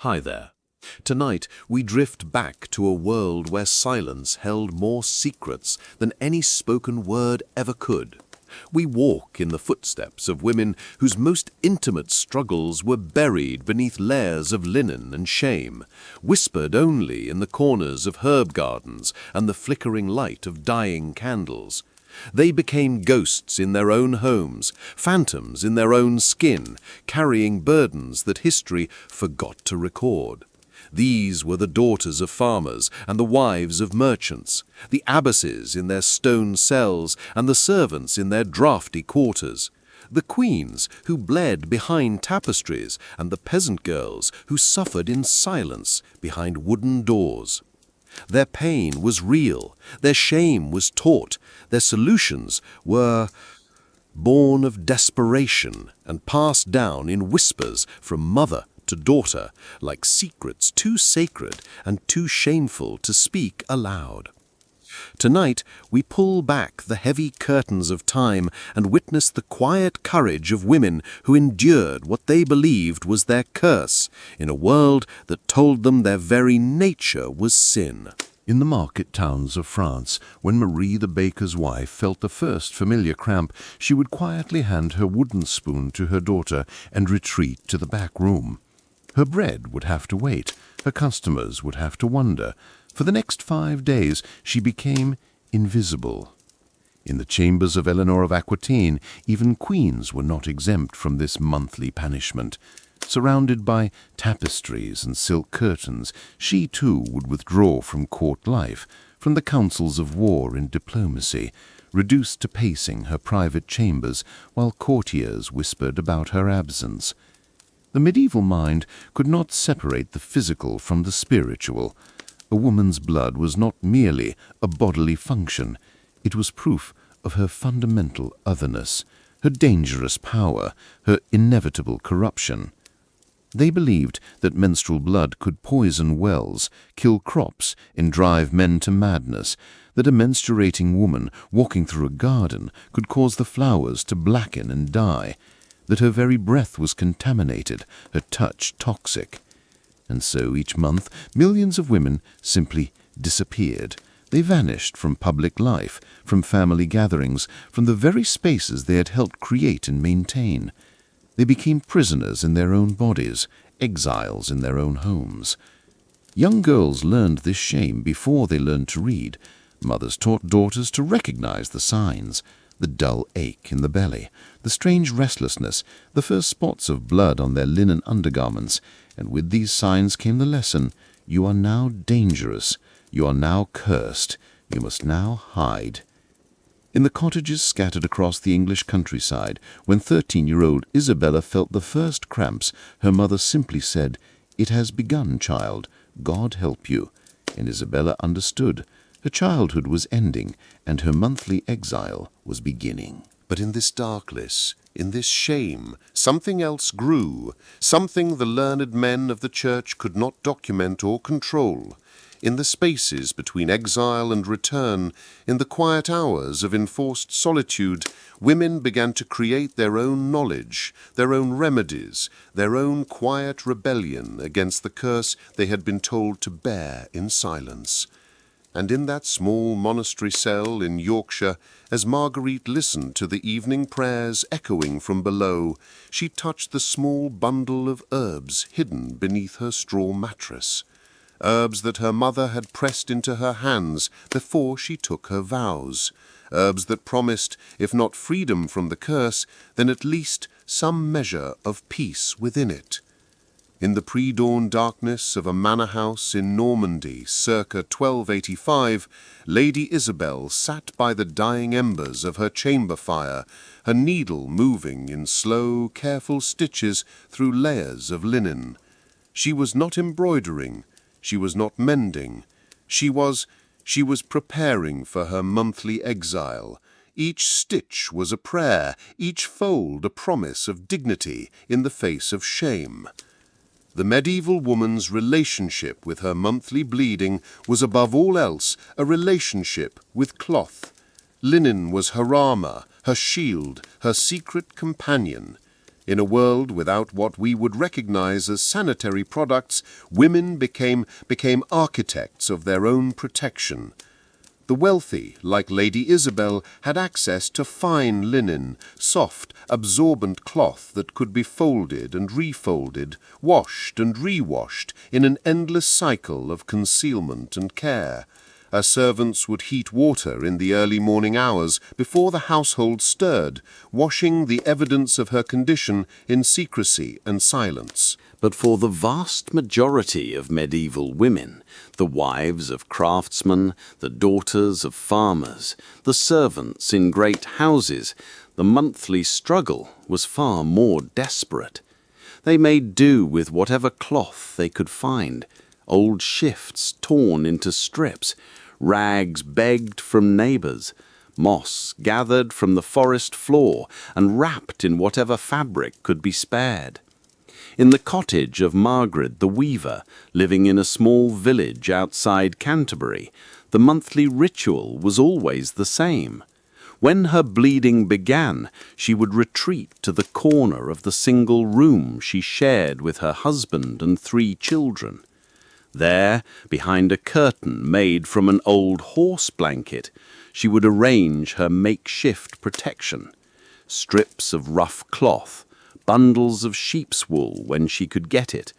Hi there. Tonight we drift back to a world where silence held more secrets than any spoken word ever could. We walk in the footsteps of women whose most intimate struggles were buried beneath layers of linen and shame, whispered only in the corners of herb gardens and the flickering light of dying candles. They became ghosts in their own homes, phantoms in their own skin, carrying burdens that history forgot to record. These were the daughters of farmers and the wives of merchants, the abbesses in their stone cells and the servants in their draughty quarters, the queens who bled behind tapestries and the peasant girls who suffered in silence behind wooden doors. Their pain was real, their shame was taught, their solutions were born of desperation and passed down in whispers from mother to daughter, like secrets too sacred and too shameful to speak aloud. Tonight, we pull back the heavy curtains of time and witness the quiet courage of women who endured what they believed was their curse in a world that told them their very nature was sin. In the market towns of France, when Marie the baker's wife felt the first familiar cramp, she would quietly hand her wooden spoon to her daughter and retreat to the back room. Her bread would have to wait, her customers would have to wonder. For the next 5 days she became invisible. In the chambers of Eleanor of Aquitaine, even queens were not exempt from this monthly punishment. Surrounded by tapestries and silk curtains, she too would withdraw from court life, from the councils of war and diplomacy, reduced to pacing her private chambers while courtiers whispered about her absence. The medieval mind could not separate the physical from the spiritual. A woman's blood was not merely a bodily function. It was proof of her fundamental otherness, her dangerous power, her inevitable corruption. They believed that menstrual blood could poison wells, kill crops, and drive men to madness, that a menstruating woman walking through a garden could cause the flowers to blacken and die, that her very breath was contaminated, her touch toxic. And so each month millions of women simply disappeared. They vanished from public life, from family gatherings, from the very spaces they had helped create and maintain. They became prisoners in their own bodies, exiles in their own homes. Young girls learned this shame before they learned to read. Mothers taught daughters to recognize the signs, the dull ache in the belly, the strange restlessness, the first spots of blood on their linen undergarments, and with these signs came the lesson: you are now dangerous, you are now cursed, you must now hide. In the cottages scattered across the English countryside, when 13-year-old Isabella felt the first cramps, her mother simply said, "It has begun, child. God help you." And Isabella understood. Her childhood was ending, and her monthly exile was beginning. But in this darkness, in this shame, something else grew, something the learned men of the church could not document or control. In the spaces between exile and return, in the quiet hours of enforced solitude, women began to create their own knowledge, their own remedies, their own quiet rebellion against the curse they had been told to bear in silence. And in that small monastery cell in Yorkshire, as Marguerite listened to the evening prayers echoing from below, she touched the small bundle of herbs hidden beneath her straw mattress. Herbs that her mother had pressed into her hands before she took her vows. Herbs that promised, if not freedom from the curse, then at least some measure of peace within it. In the pre-dawn darkness of a manor house in Normandy, circa 1285, Lady Isabel sat by the dying embers of her chamber fire, her needle moving in slow, careful stitches through layers of linen. She was not embroidering, she was not mending. She was preparing for her monthly exile. Each stitch was a prayer, each fold a promise of dignity in the face of shame. The medieval woman's relationship with her monthly bleeding was above all else a relationship with cloth. Linen was her armor, her shield, her secret companion. In a world without what we would recognize as sanitary products, women became architects of their own protection. The wealthy, like Lady Isabel, had access to fine linen, soft, absorbent cloth that could be folded and refolded, washed and rewashed in an endless cycle of concealment and care. Her servants would heat water in the early morning hours before the household stirred, washing the evidence of her condition in secrecy and silence. But for the vast majority of medieval women, the wives of craftsmen, the daughters of farmers, the servants in great houses, the monthly struggle was far more desperate. They made do with whatever cloth they could find, old shifts torn into strips, rags begged from neighbours, moss gathered from the forest floor and wrapped in whatever fabric could be spared. In the cottage of Margaret the weaver, living in a small village outside Canterbury, the monthly ritual was always the same. When her bleeding began, she would retreat to the corner of the single room she shared with her husband and 3 children. There, behind a curtain made from an old horse blanket, she would arrange her makeshift protection. Strips of rough cloth, bundles of sheep's wool when she could get it,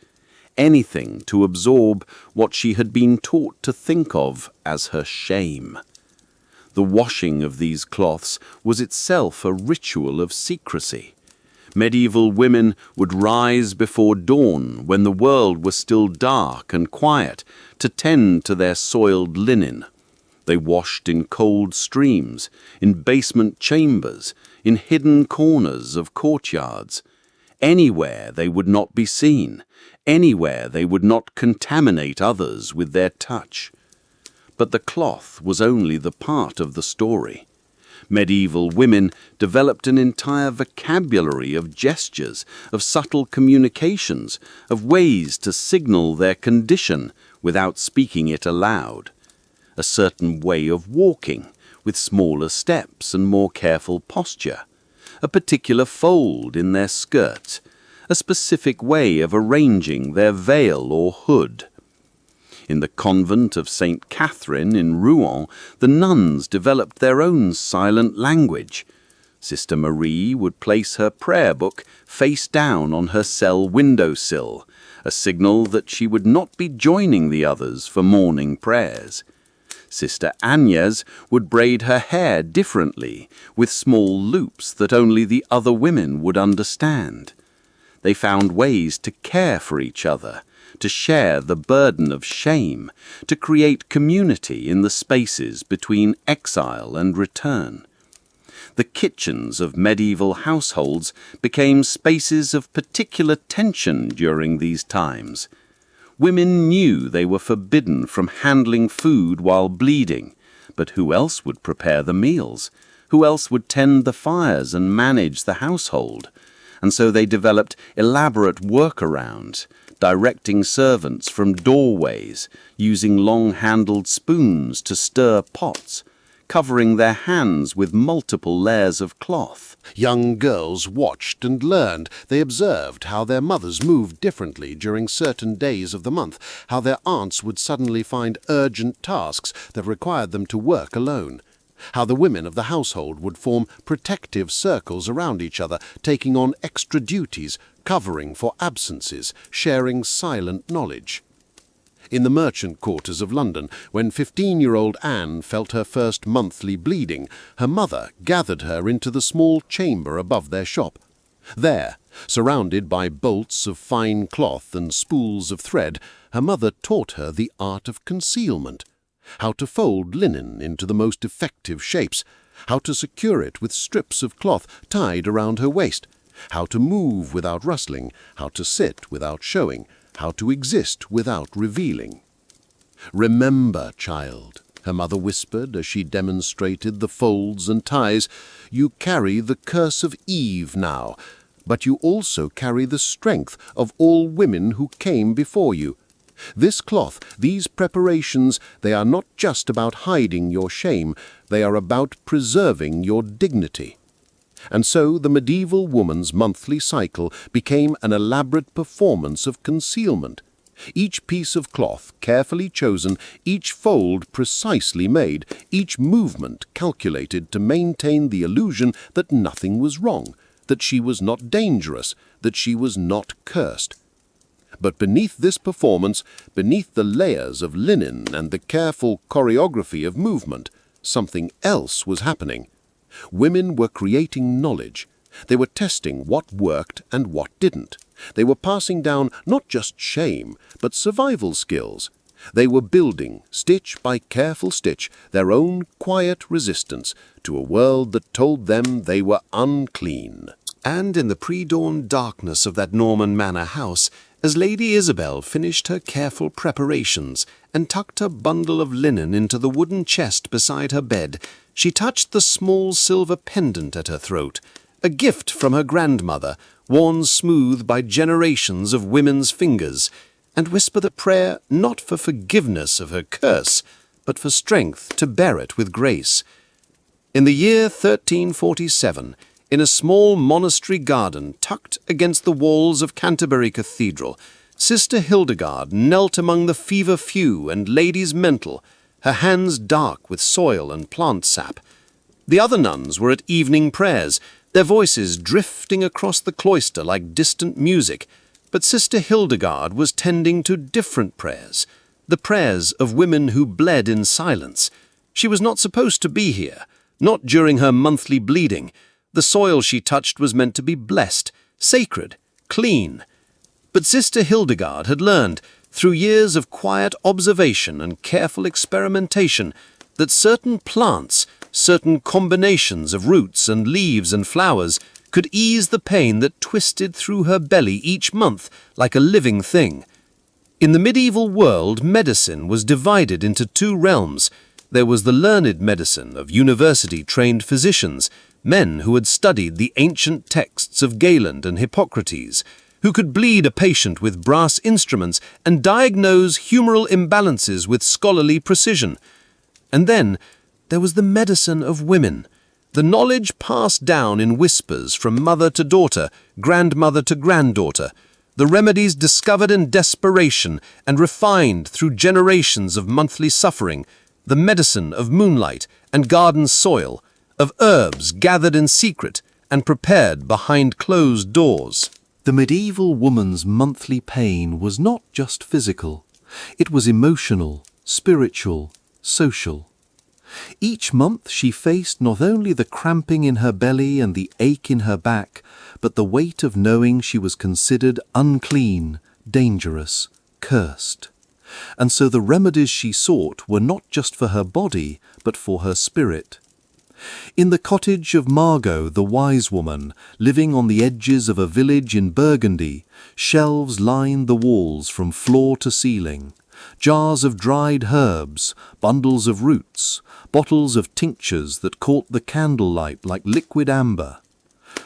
anything to absorb what she had been taught to think of as her shame. The washing of these cloths was itself a ritual of secrecy. Medieval women would rise before dawn when the world was still dark and quiet to tend to their soiled linen. They washed in cold streams, in basement chambers, in hidden corners of courtyards. Anywhere they would not be seen, anywhere they would not contaminate others with their touch. But the cloth was only the part of the story. Medieval women developed an entire vocabulary of gestures, of subtle communications, of ways to signal their condition without speaking it aloud. A certain way of walking, with smaller steps and more careful posture. A particular fold in their skirts. A specific way of arranging their veil or hood. In the convent of St. Catherine in Rouen, the nuns developed their own silent language. Sister Marie would place her prayer book face down on her cell windowsill, a signal that she would not be joining the others for morning prayers. Sister Agnes would braid her hair differently, with small loops that only the other women would understand. They found ways to care for each other, to share the burden of shame, to create community in the spaces between exile and return. The kitchens of medieval households became spaces of particular tension during these times. Women knew they were forbidden from handling food while bleeding, but who else would prepare the meals? Who else would tend the fires and manage the household? And so they developed elaborate workarounds, directing servants from doorways, using long-handled spoons to stir pots, covering their hands with multiple layers of cloth. Young girls watched and learned. They observed how their mothers moved differently during certain days of the month, how their aunts would suddenly find urgent tasks that required them to work alone, how the women of the household would form protective circles around each other, taking on extra duties, covering for absences, sharing silent knowledge. In the merchant quarters of London, when 15-year-old Anne felt her first monthly bleeding, her mother gathered her into the small chamber above their shop. There, surrounded by bolts of fine cloth and spools of thread, her mother taught her the art of concealment, how to fold linen into the most effective shapes, how to secure it with strips of cloth tied around her waist, how to move without rustling, how to sit without showing, how to exist without revealing. "Remember, child," her mother whispered as she demonstrated the folds and ties, "you carry the curse of Eve now, but you also carry the strength of all women who came before you. This cloth, these preparations, they are not just about hiding your shame, they are about preserving your dignity. And so the medieval woman's monthly cycle became an elaborate performance of concealment. Each piece of cloth carefully chosen, each fold precisely made, each movement calculated to maintain the illusion that nothing was wrong, that she was not dangerous, that she was not cursed. But beneath this performance, beneath the layers of linen and the careful choreography of movement, something else was happening. Women were creating knowledge. They were testing what worked and what didn't. They were passing down not just shame, but survival skills. They were building, stitch by careful stitch, their own quiet resistance to a world that told them they were unclean. And in the pre-dawn darkness of that Norman manor house, as Lady Isabel finished her careful preparations and tucked her bundle of linen into the wooden chest beside her bed, she touched the small silver pendant at her throat, a gift from her grandmother, worn smooth by generations of women's fingers, and whispered a prayer not for forgiveness of her curse, but for strength to bear it with grace. In the year 1347, in a small monastery garden tucked against the walls of Canterbury Cathedral, Sister Hildegard knelt among the fever few and ladies mental, her hands dark with soil and plant sap. The other nuns were at evening prayers, their voices drifting across the cloister like distant music, but Sister Hildegard was tending to different prayers, the prayers of women who bled in silence. She was not supposed to be here, not during her monthly bleeding. The soil she touched was meant to be blessed, sacred, clean. But Sister Hildegard had learned, through years of quiet observation and careful experimentation, that certain plants, certain combinations of roots and leaves and flowers, could ease the pain that twisted through her belly each month like a living thing. In the medieval world, medicine was divided into two realms. There was the learned medicine of university-trained physicians, men who had studied the ancient texts of Galen and Hippocrates, who could bleed a patient with brass instruments and diagnose humoral imbalances with scholarly precision. And then there was the medicine of women, the knowledge passed down in whispers from mother to daughter, grandmother to granddaughter, the remedies discovered in desperation and refined through generations of monthly suffering, the medicine of moonlight and garden soil, of herbs gathered in secret and prepared behind closed doors. The medieval woman's monthly pain was not just physical. It was emotional, spiritual, social. Each month she faced not only the cramping in her belly and the ache in her back, but the weight of knowing she was considered unclean, dangerous, cursed. And so the remedies she sought were not just for her body, but for her spirit. In the cottage of Margot, the wise woman, living on the edges of a village in Burgundy, shelves lined the walls from floor to ceiling. Jars of dried herbs, bundles of roots, bottles of tinctures that caught the candlelight like liquid amber.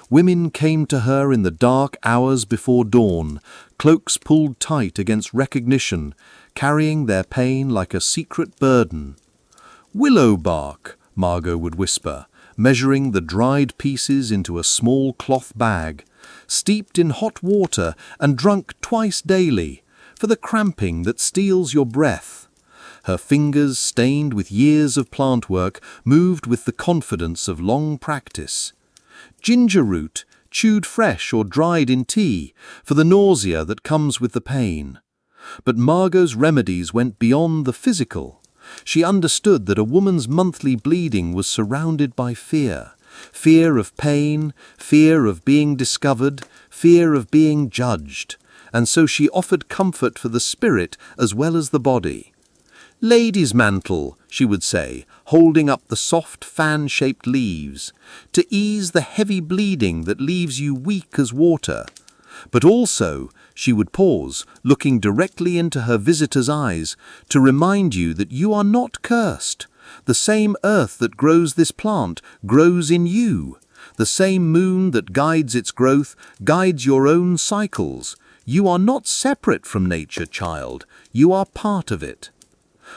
Women came to her in the dark hours before dawn, cloaks pulled tight against recognition, carrying their pain like a secret burden. "Willow bark," Margot would whisper, measuring the dried pieces into a small cloth bag, steeped in hot water and drunk twice daily, for the cramping that steals your breath. Her fingers, stained with years of plant work, moved with the confidence of long practice. Ginger root, chewed fresh or dried in tea, for the nausea that comes with the pain. But Margot's remedies went beyond the physical. She understood that a woman's monthly bleeding was surrounded by fear. Fear of pain, fear of being discovered, fear of being judged. And so she offered comfort for the spirit as well as the body. "Lady's mantle," she would say, holding up the soft fan-shaped leaves, to ease the heavy bleeding that leaves you weak as water. But also, she would pause, looking directly into her visitor's eyes, to remind you that you are not cursed. The same earth that grows this plant grows in you. The same moon that guides its growth guides your own cycles. You are not separate from nature, child. You are part of it.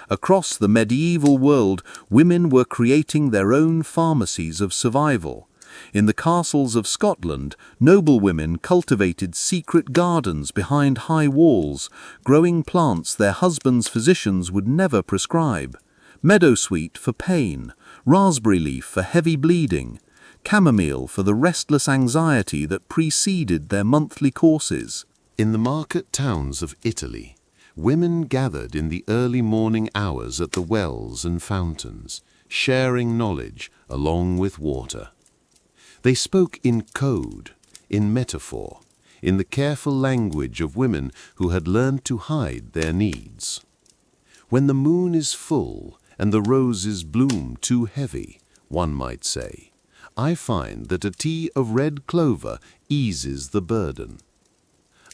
Across the medieval world, women were creating their own pharmacies of survival. In the castles of Scotland, noblewomen cultivated secret gardens behind high walls, growing plants their husbands' physicians would never prescribe. Meadowsweet for pain, raspberry leaf for heavy bleeding, chamomile for the restless anxiety that preceded their monthly courses. In the market towns of Italy, women gathered in the early morning hours at the wells and fountains, sharing knowledge along with water. They spoke in code, in metaphor, in the careful language of women who had learned to hide their needs. When the moon is full and the roses bloom too heavy, one might say, I find that a tea of red clover eases the burden.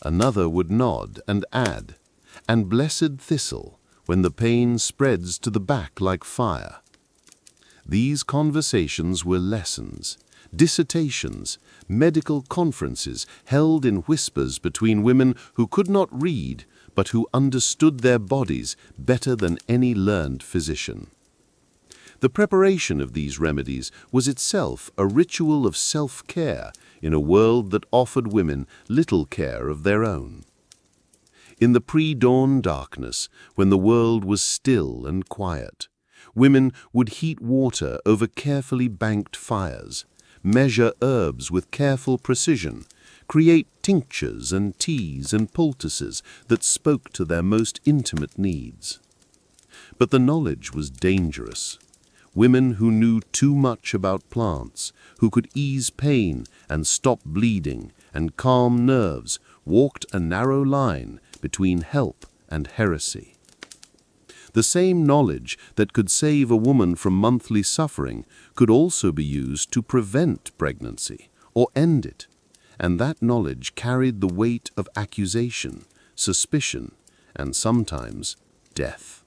Another would nod and add, and blessed thistle, when the pain spreads to the back like fire. These conversations were lessons, dissertations, medical conferences held in whispers between women who could not read but who understood their bodies better than any learned physician. The preparation of these remedies was itself a ritual of self-care in a world that offered women little care of their own. In the pre-dawn darkness, when the world was still and quiet, women would heat water over carefully banked fires, measure herbs with careful precision, create tinctures and teas and poultices that spoke to their most intimate needs. But the knowledge was dangerous. Women who knew too much about plants, who could ease pain and stop bleeding and calm nerves, walked a narrow line between help and heresy. The same knowledge that could save a woman from monthly suffering could also be used to prevent pregnancy or end it, and that knowledge carried the weight of accusation, suspicion, and sometimes death.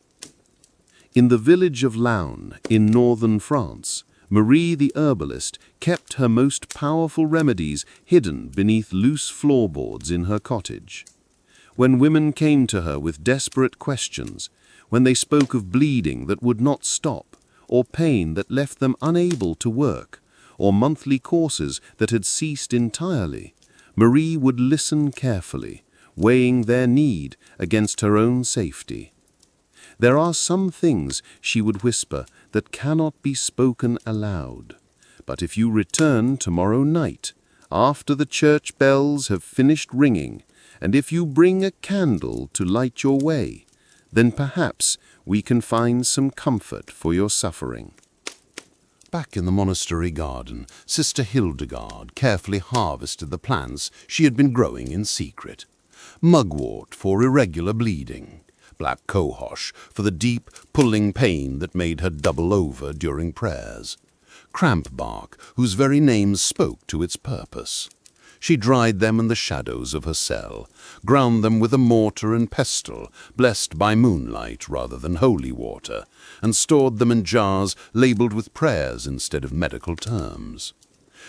In the village of Laon, in northern France, Marie the herbalist kept her most powerful remedies hidden beneath loose floorboards in her cottage. When women came to her with desperate questions, when they spoke of bleeding that would not stop, or pain that left them unable to work, or monthly courses that had ceased entirely, Marie would listen carefully, weighing their need against her own safety. There are some things, she would whisper, that cannot be spoken aloud. But if you return tomorrow night, after the church bells have finished ringing, and if you bring a candle to light your way, then perhaps we can find some comfort for your suffering. Back in the monastery garden, Sister Hildegard carefully harvested the plants she had been growing in secret. Mugwort for irregular bleeding, black cohosh for the deep, pulling pain that made her double over during prayers, cramp bark whose very name spoke to its purpose. She dried them in the shadows of her cell, ground them with a mortar and pestle, blessed by moonlight rather than holy water, and stored them in jars labeled with prayers instead of medical terms.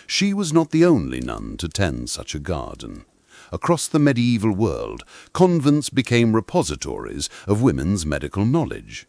She was not the only nun to tend such a garden. Across the medieval world, convents became repositories of women's medical knowledge.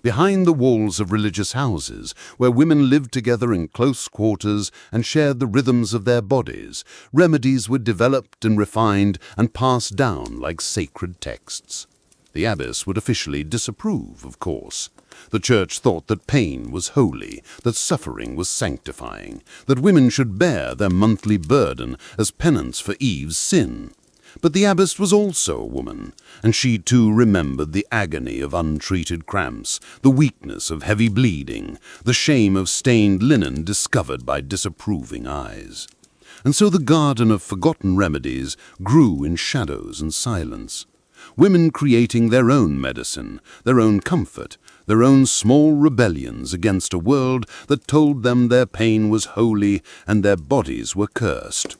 Behind the walls of religious houses, where women lived together in close quarters and shared the rhythms of their bodies, remedies were developed and refined and passed down like sacred texts. The abbess would officially disapprove, of course. The church thought that pain was holy, that suffering was sanctifying, that women should bear their monthly burden as penance for Eve's sin. But the abbess was also a woman, and she too remembered the agony of untreated cramps, the weakness of heavy bleeding, the shame of stained linen discovered by disapproving eyes. And so the garden of forgotten remedies grew in shadows and silence. Women creating their own medicine, their own comfort, their own small rebellions against a world that told them their pain was holy and their bodies were cursed.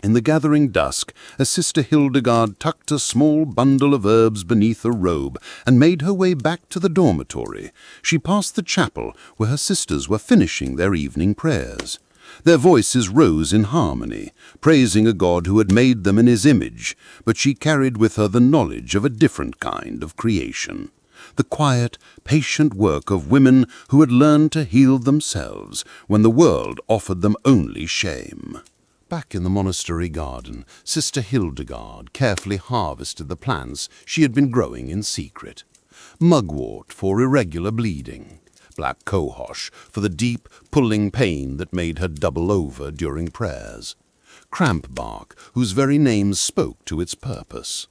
In the gathering dusk, as Sister Hildegard tucked a small bundle of herbs beneath a robe and made her way back to the dormitory, she passed the chapel where her sisters were finishing their evening prayers. Their voices rose in harmony, praising a God who had made them in his image, but she carried with her the knowledge of a different kind of creation. the quiet, patient work of women who had learned to heal themselves when the world offered them only shame. Back in the monastery garden, Sister Hildegard carefully harvested the plants she had been growing in secret. Mugwort for irregular bleeding, black cohosh for the deep, pulling pain that made her double over during prayers, cramp bark whose very name spoke to its purpose.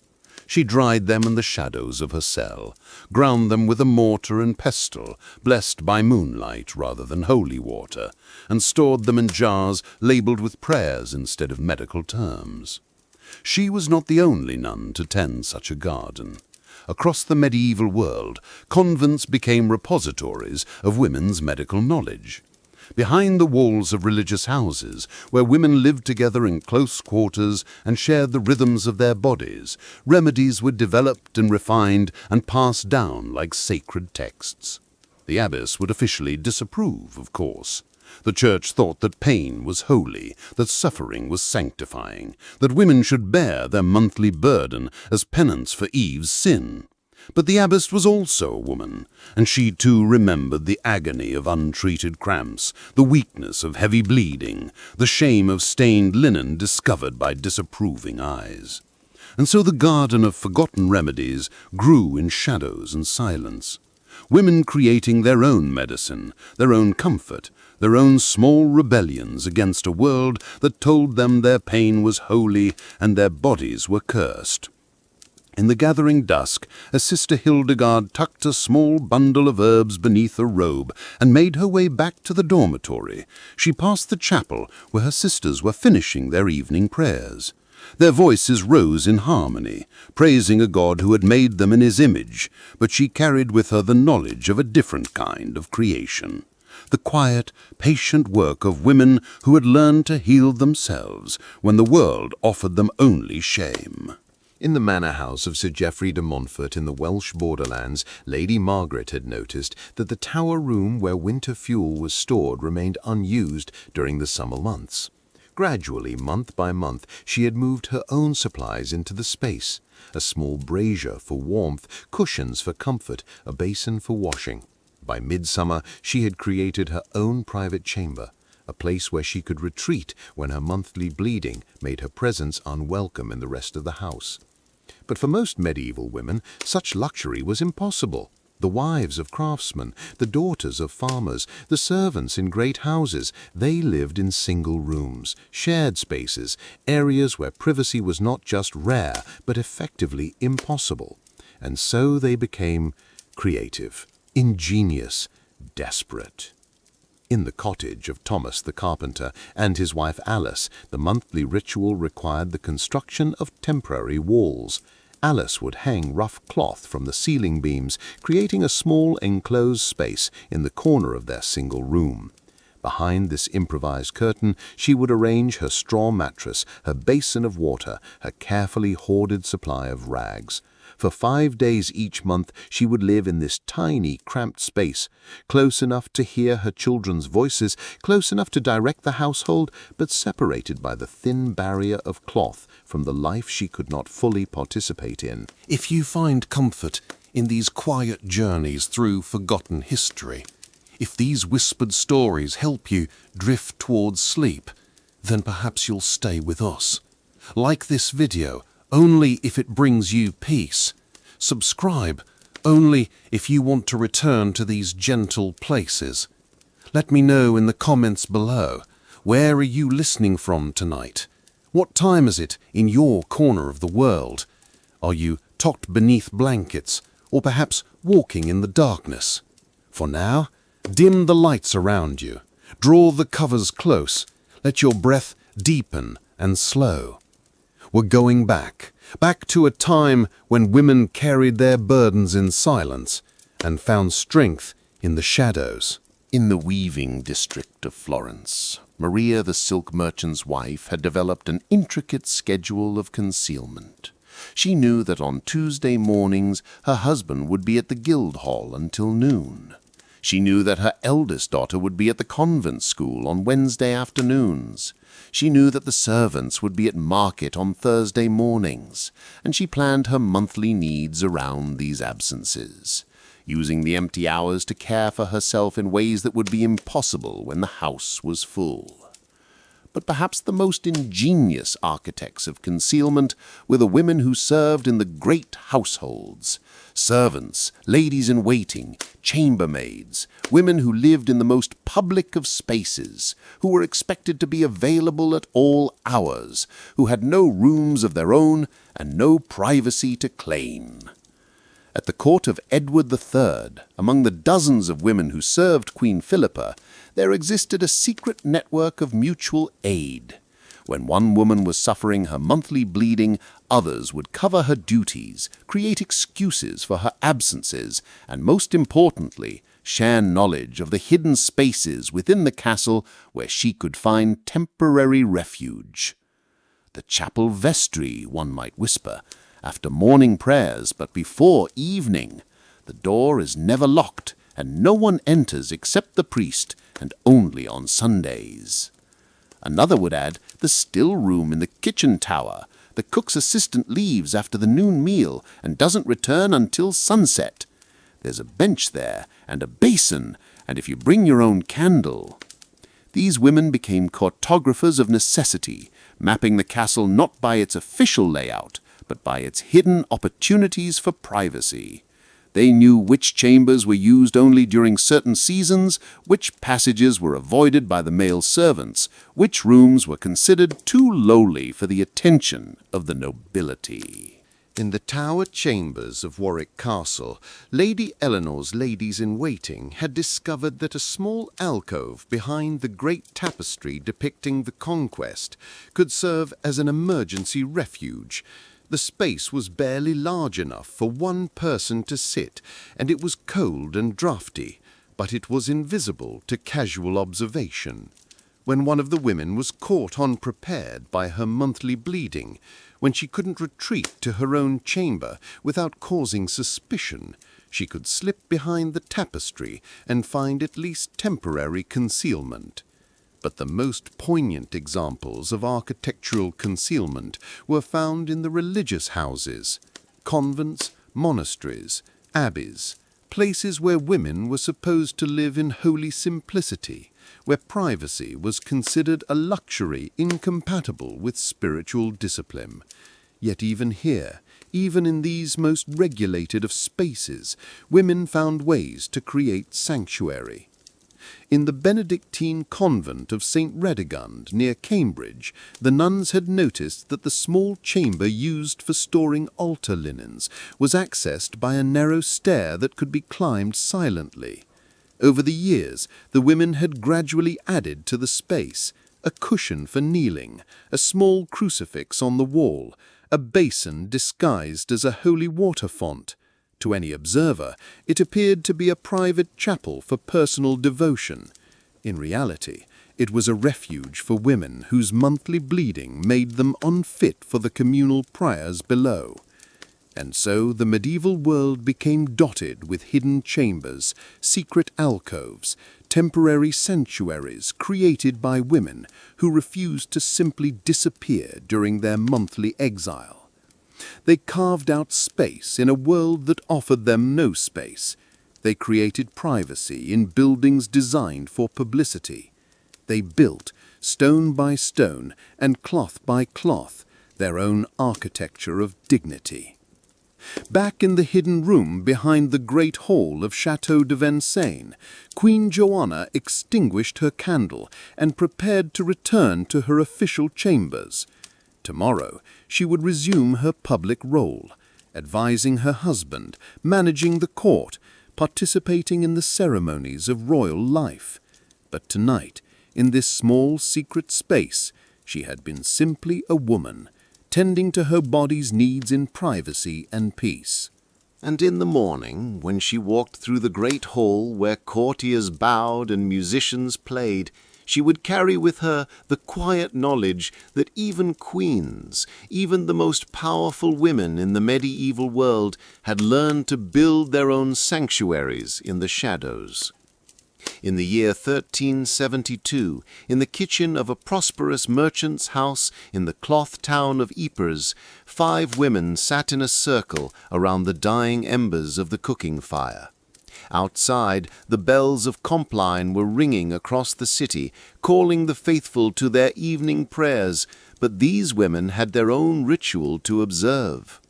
She dried them in the shadows of her cell, ground them with a mortar and pestle, blessed by moonlight rather than holy water, and stored them in jars labeled with prayers instead of medical terms. She was not the only nun to tend such a garden. Across the medieval world, convents became repositories of women's medical knowledge. Behind the walls of religious houses, where women lived together in close quarters and shared the rhythms of their bodies, remedies were developed and refined and passed down like sacred texts. The abbess would officially disapprove, of course. The Church thought that pain was holy, that suffering was sanctifying, that women should bear their monthly burden as penance for Eve's sin. But the abbess was also a woman, and she too remembered the agony of untreated cramps, the weakness of heavy bleeding, the shame of stained linen discovered by disapproving eyes. And so the garden of forgotten remedies grew in shadows and silence. Women creating their own medicine, their own comfort, their own small rebellions against a world that told them their pain was holy and their bodies were cursed. In the gathering dusk, as Sister Hildegard tucked a small bundle of herbs beneath her robe and made her way back to the dormitory, she passed the chapel where her sisters were finishing their evening prayers. Their voices rose in harmony, praising a God who had made them in his image, but she carried with her the knowledge of a different kind of creation. The quiet, patient work of women who had learned to heal themselves when the world offered them only shame. In the manor house of Sir Geoffrey de Montfort in the Welsh borderlands, Lady Margaret had noticed that the tower room where winter fuel was stored remained unused during the summer months. Gradually, month by month, she had moved her own supplies into the space: a small brazier for warmth, cushions for comfort, a basin for washing. By midsummer, she had created her own private chamber, a place where she could retreat when her monthly bleeding made her presence unwelcome in the rest of the house. But for most medieval women, such luxury was impossible. The wives of craftsmen, the daughters of farmers, the servants in great houses, they lived in single rooms, shared spaces, areas where privacy was not just rare, but effectively impossible. And so they became creative, ingenious, desperate. In the cottage of Thomas the carpenter and his wife Alice, the monthly ritual required the construction of temporary walls. Alice would hang rough cloth from the ceiling beams, creating a small enclosed space in the corner of their single room. Behind this improvised curtain, she would arrange her straw mattress, her basin of water, her carefully hoarded supply of rags. For 5 days each month, she would live in this tiny, cramped space, close enough to hear her children's voices, close enough to direct the household, but separated by the thin barrier of cloth from the life she could not fully participate in. If you find comfort in these quiet journeys through forgotten history, if these whispered stories help you drift towards sleep, then perhaps you'll stay with us. Like this video, only if it brings you peace. Subscribe only if you want to return to these gentle places. Let me know in the comments below, where are you listening from tonight? What time is it in your corner of the world? Are you tucked beneath blankets, or perhaps walking in the darkness? For now, dim the lights around you. Draw the covers close. Let your breath deepen and slow. We're going back to a time when women carried their burdens in silence and found strength in the shadows. In the weaving district of Florence, Maria the silk merchant's wife had developed an intricate schedule of concealment. She knew that on Tuesday mornings her husband would be at the guild hall until noon. She knew that her eldest daughter would be at the convent school on Wednesday afternoons. She knew that the servants would be at market on Thursday mornings, and she planned her monthly needs around these absences. using the empty hours to care for herself in ways that would be impossible when the house was full. But perhaps the most ingenious architects of concealment were the women who served in the great households. Servants, ladies-in-waiting, chambermaids, women who lived in the most public of spaces, who were expected to be available at all hours, who had no rooms of their own and no privacy to claim. At the court of Edward III, among the dozens of women who served Queen Philippa, there existed a secret network of mutual aid. When one woman was suffering her monthly bleeding, others would cover her duties, create excuses for her absences, and most importantly, share knowledge of the hidden spaces within the castle where she could find temporary refuge. The chapel vestry, one might whisper, after morning prayers, but before evening. The door is never locked, and no one enters except the priest, and only on Sundays. Another would add the still room in the kitchen tower. The cook's assistant leaves after the noon meal and doesn't return until sunset. There's a bench there and a basin, and if you bring your own candle. These women became cartographers of necessity, mapping the castle not by its official layout, but by its hidden opportunities for privacy. They knew which chambers were used only during certain seasons, which passages were avoided by the male servants, which rooms were considered too lowly for the attention of the nobility. In the tower chambers of Warwick Castle, Lady Eleanor's ladies-in-waiting had discovered that a small alcove behind the great tapestry depicting the Conquest could serve as an emergency refuge. The space was barely large enough for one person to sit, and it was cold and draughty, but it was invisible to casual observation. When one of the women was caught unprepared by her monthly bleeding, when she couldn't retreat to her own chamber without causing suspicion, she could slip behind the tapestry and find at least temporary concealment. But the most poignant examples of architectural concealment were found in the religious houses, convents, monasteries, abbeys, places where women were supposed to live in holy simplicity, where privacy was considered a luxury incompatible with spiritual discipline. Yet even here, even in these most regulated of spaces, women found ways to create sanctuary. In the Benedictine convent of St. Redegund, near Cambridge, the nuns had noticed that the small chamber used for storing altar linens was accessed by a narrow stair that could be climbed silently. Over the years, the women had gradually added to the space a cushion for kneeling, a small crucifix on the wall, a basin disguised as a holy water font. To any observer, it appeared to be a private chapel for personal devotion. In reality, it was a refuge for women whose monthly bleeding made them unfit for the communal prayers below. And so the medieval world became dotted with hidden chambers, secret alcoves, temporary sanctuaries created by women who refused to simply disappear during their monthly exile. They carved out space in a world that offered them no space. They created privacy in buildings designed for publicity. They built, stone by stone and cloth by cloth, their own architecture of dignity. Back in the hidden room behind the great hall of Château de Vincennes, Queen Joanna extinguished her candle and prepared to return to her official chambers. Tomorrow, she would resume her public role, advising her husband, managing the court, participating in the ceremonies of royal life. But tonight, in this small secret space, she had been simply a woman, tending to her body's needs in privacy and peace. And in the morning, when she walked through the great hall where courtiers bowed and musicians played, she would carry with her the quiet knowledge that even queens, even the most powerful women in the medieval world, had learned to build their own sanctuaries in the shadows. In the year 1372, in the kitchen of a prosperous merchant's house in the cloth town of Ypres, 5 women sat in a circle around the dying embers of the cooking fire. Outside, the bells of Compline were ringing across the city, calling the faithful to their evening prayers, but these women had their own ritual to observe.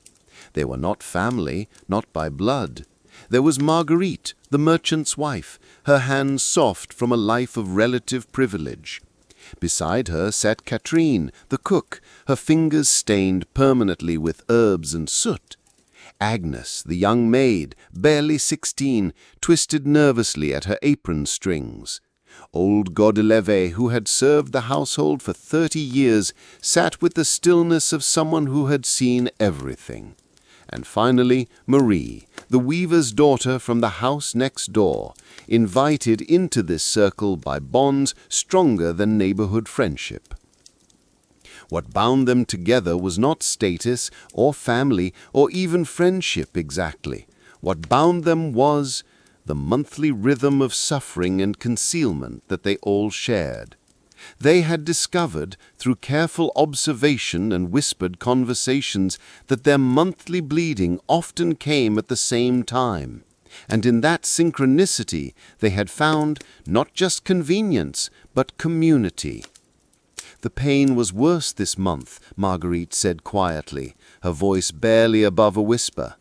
They were not family, not by blood. There was Marguerite, the merchant's wife, her hands soft from a life of relative privilege. Beside her sat Catherine, the cook, her fingers stained permanently with herbs and soot. Agnes, the young maid, barely 16, twisted nervously at her apron strings. Old Godeleve, who had served the household for 30 years, sat with the stillness of someone who had seen everything. And finally, Marie, the weaver's daughter from the house next door, invited into this circle by bonds stronger than neighborhood friendship. What bound them together was not status or family or even friendship exactly. What bound them was the monthly rhythm of suffering and concealment that they all shared. They had discovered, through careful observation and whispered conversations, that their monthly bleeding often came at the same time, and in that synchronicity they had found not just convenience, but community. The pain was worse this month, Marguerite said quietly, her voice barely above a whisper.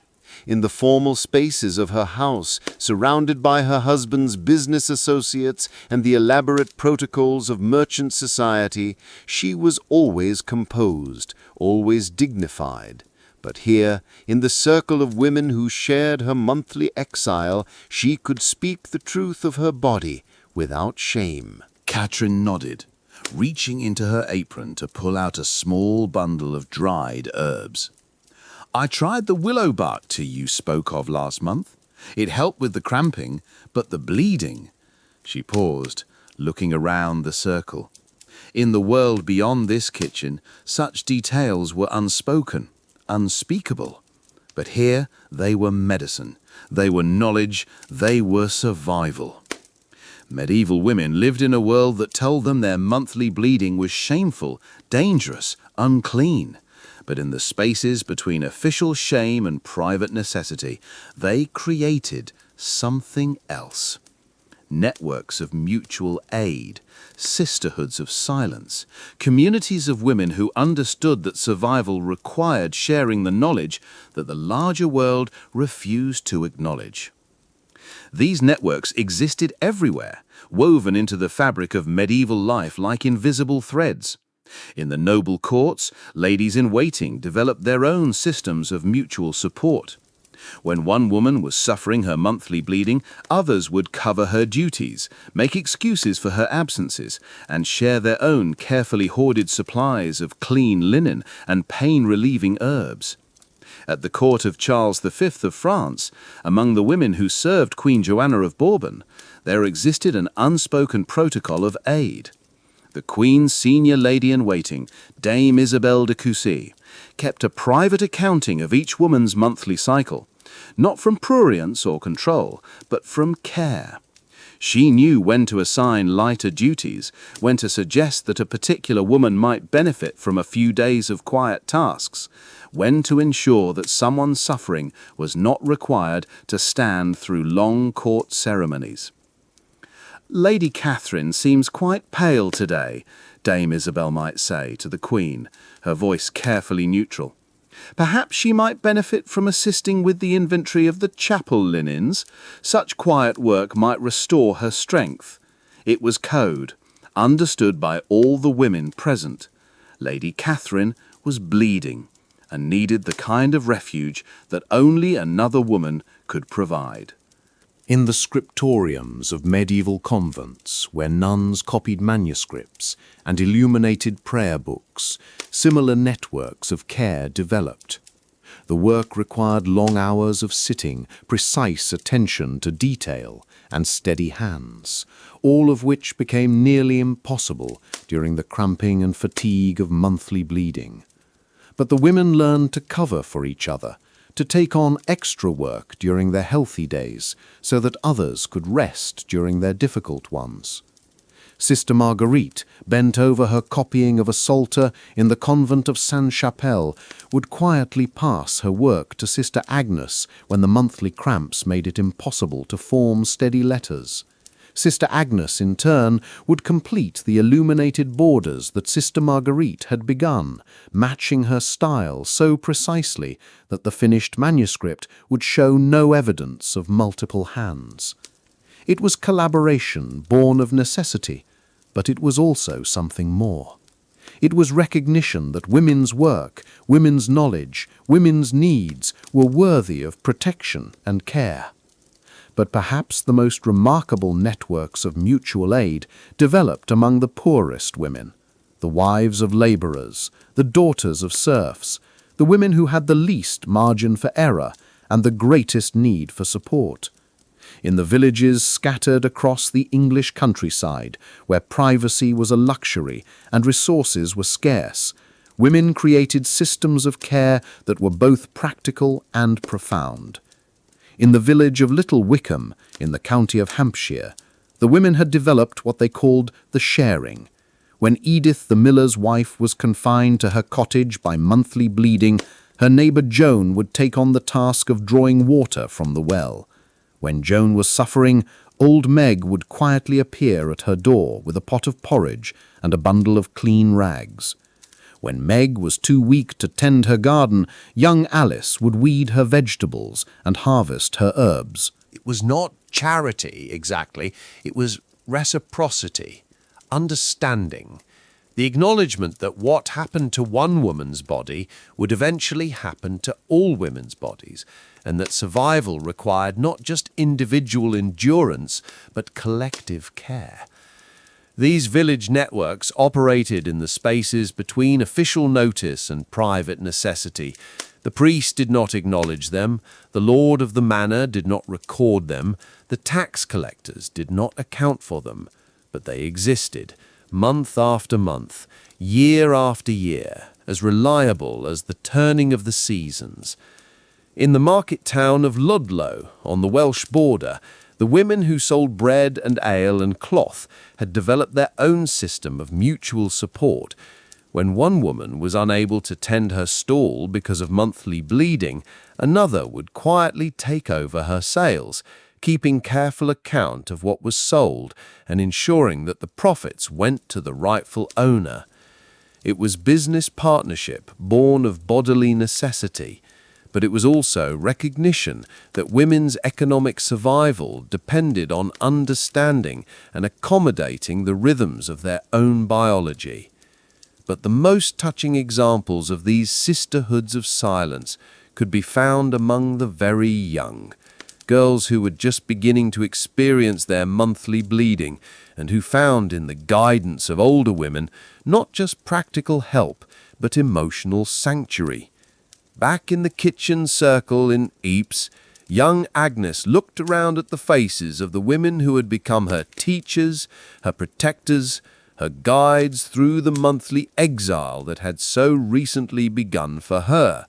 In the formal spaces of her house, surrounded by her husband's business associates and the elaborate protocols of merchant society, she was always composed, always dignified. But here, in the circle of women who shared her monthly exile, she could speak the truth of her body without shame. Catherine nodded, reaching into her apron to pull out a small bundle of dried herbs. I tried the willow bark tea you spoke of last month. It helped with the cramping, but the bleeding. She paused, looking around the circle. In the world beyond this kitchen, such details were unspoken, unspeakable. But here they were medicine, they were knowledge, they were survival. Medieval women lived in a world that told them their monthly bleeding was shameful, dangerous, unclean. But in the spaces between official shame and private necessity, they created something else. Networks of mutual aid, sisterhoods of silence, communities of women who understood that survival required sharing the knowledge that the larger world refused to acknowledge. These networks existed everywhere, woven into the fabric of medieval life like invisible threads. In the noble courts, ladies-in-waiting developed their own systems of mutual support. When one woman was suffering her monthly bleeding, others would cover her duties, make excuses for her absences, and share their own carefully hoarded supplies of clean linen and pain-relieving herbs. At the court of Charles V of France, among the women who served Queen Joanna of Bourbon, there existed an unspoken protocol of aid. The Queen's senior lady-in-waiting, Dame Isabelle de Coucy, kept a private accounting of each woman's monthly cycle, not from prurience or control, but from care. She knew when to assign lighter duties, when to suggest that a particular woman might benefit from a few days of quiet tasks, when to ensure that someone suffering was not required to stand through long court ceremonies. Lady Catherine seems quite pale today, Dame Isabel might say to the Queen, her voice carefully neutral. Perhaps she might benefit from assisting with the inventory of the chapel linens. Such quiet work might restore her strength. It was code, understood by all the women present. Lady Catherine was bleeding and needed the kind of refuge that only another woman could provide. In the scriptoriums of medieval convents, where nuns copied manuscripts and illuminated prayer books, similar networks of care developed. The work required long hours of sitting, precise attention to detail, and steady hands, all of which became nearly impossible during the cramping and fatigue of monthly bleeding. But the women learned to cover for each other, to take on extra work during their healthy days so that others could rest during their difficult ones. Sister Marguerite, bent over her copying of a Psalter in the convent of Sainte-Chapelle, would quietly pass her work to Sister Agnes when the monthly cramps made it impossible to form steady letters. Sister Agnes, in turn, would complete the illuminated borders that Sister Marguerite had begun, matching her style so precisely that the finished manuscript would show no evidence of multiple hands. It was collaboration born of necessity, but it was also something more. It was recognition that women's work, women's knowledge, women's needs were worthy of protection and care. But perhaps the most remarkable networks of mutual aid developed among the poorest women, the wives of laborers, the daughters of serfs, the women who had the least margin for error and the greatest need for support. In the villages scattered across the English countryside, where privacy was a luxury and resources were scarce, women created systems of care that were both practical and profound. In the village of Little Wickham, in the county of Hampshire, the women had developed what they called the sharing. When Edith, the miller's wife, was confined to her cottage by monthly bleeding, her neighbour Joan would take on the task of drawing water from the well. When Joan was suffering, old Meg would quietly appear at her door with a pot of porridge and a bundle of clean rags. When Meg was too weak to tend her garden, young Alice would weed her vegetables and harvest her herbs. It was not charity exactly, it was reciprocity, understanding, the acknowledgement that what happened to one woman's body would eventually happen to all women's bodies, and that survival required not just individual endurance, but collective care. These village networks operated in the spaces between official notice and private necessity. The priest did not acknowledge them, the lord of the manor did not record them, the tax collectors did not account for them, but they existed, month after month, year after year, as reliable as the turning of the seasons. In the market town of Ludlow, on the Welsh border, the women who sold bread and ale and cloth had developed their own system of mutual support. When one woman was unable to tend her stall because of monthly bleeding, another would quietly take over her sales, keeping careful account of what was sold and ensuring that the profits went to the rightful owner. It was business partnership born of bodily necessity, but it was also recognition that women's economic survival depended on understanding and accommodating the rhythms of their own biology. But the most touching examples of these sisterhoods of silence could be found among the very young, girls who were just beginning to experience their monthly bleeding and who found in the guidance of older women not just practical help, but emotional sanctuary. Back in the kitchen circle in Ypres, young Agnes looked around at the faces of the women who had become her teachers, her protectors, her guides through the monthly exile that had so recently begun for her.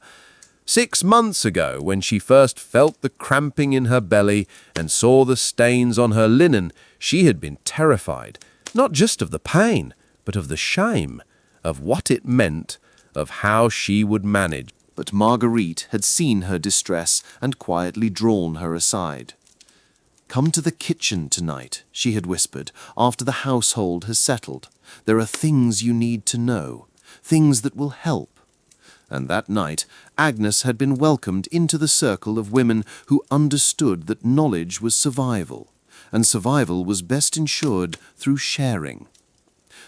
6 months ago, when she first felt the cramping in her belly and saw the stains on her linen, she had been terrified, not just of the pain, but of the shame, of what it meant, of how she would manage. But Marguerite had seen her distress and quietly drawn her aside. "Come to the kitchen tonight," she had whispered, "after the household has settled. There are things you need to know, things that will help." And that night, Agnes had been welcomed into the circle of women who understood that knowledge was survival, and survival was best ensured through sharing.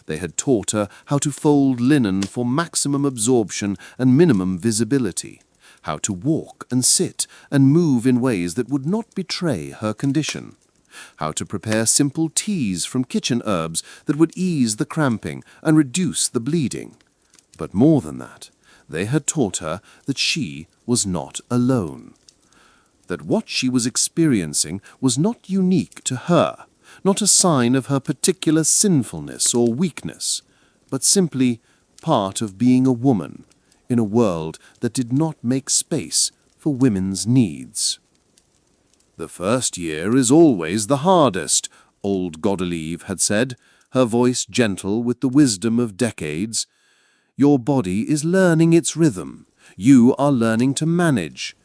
They had taught her how to fold linen for maximum absorption and minimum visibility, how to walk and sit and move in ways that would not betray her condition, how to prepare simple teas from kitchen herbs that would ease the cramping and reduce the bleeding. But more than that, they had taught her that she was not alone, that what she was experiencing was not unique to her, not a sign of her particular sinfulness or weakness, but simply part of being a woman in a world that did not make space for women's needs. "The first year is always the hardest," old Godelieve had said. her voice gentle with the wisdom of decades. Your body is learning its rhythm. You are learning to manage.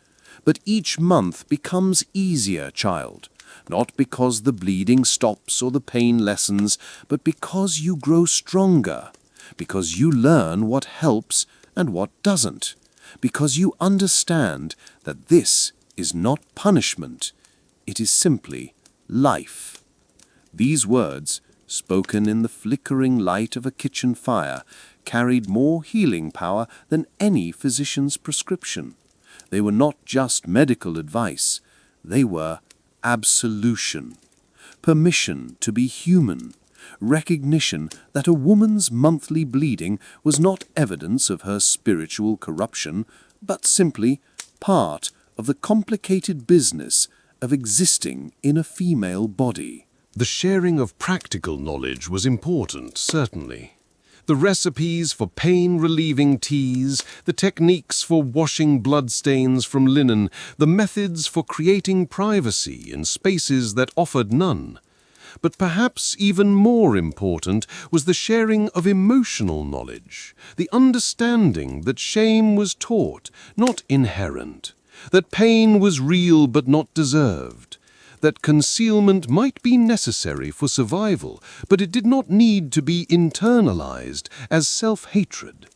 But each month becomes easier, child, not because the bleeding stops or the pain lessens, but because you grow stronger, because you learn what helps and what doesn't, because you understand that this is not punishment, it is simply life. These words, spoken in the flickering light of a kitchen fire, carried more healing power than any physician's prescription. They were not just medical advice, they were absolution, permission to be human, recognition that a woman's monthly bleeding was not evidence of her spiritual corruption, but simply part of the complicated business of existing in a female body. The sharing of practical knowledge was important, certainly. The recipes for pain-relieving teas, the techniques for washing bloodstains from linen, the methods for creating privacy in spaces that offered none. But perhaps even more important was the sharing of emotional knowledge, the understanding that shame was taught, not inherent, that pain was real but not deserved, that concealment might be necessary for survival, but it did not need to be internalized as self-hatred.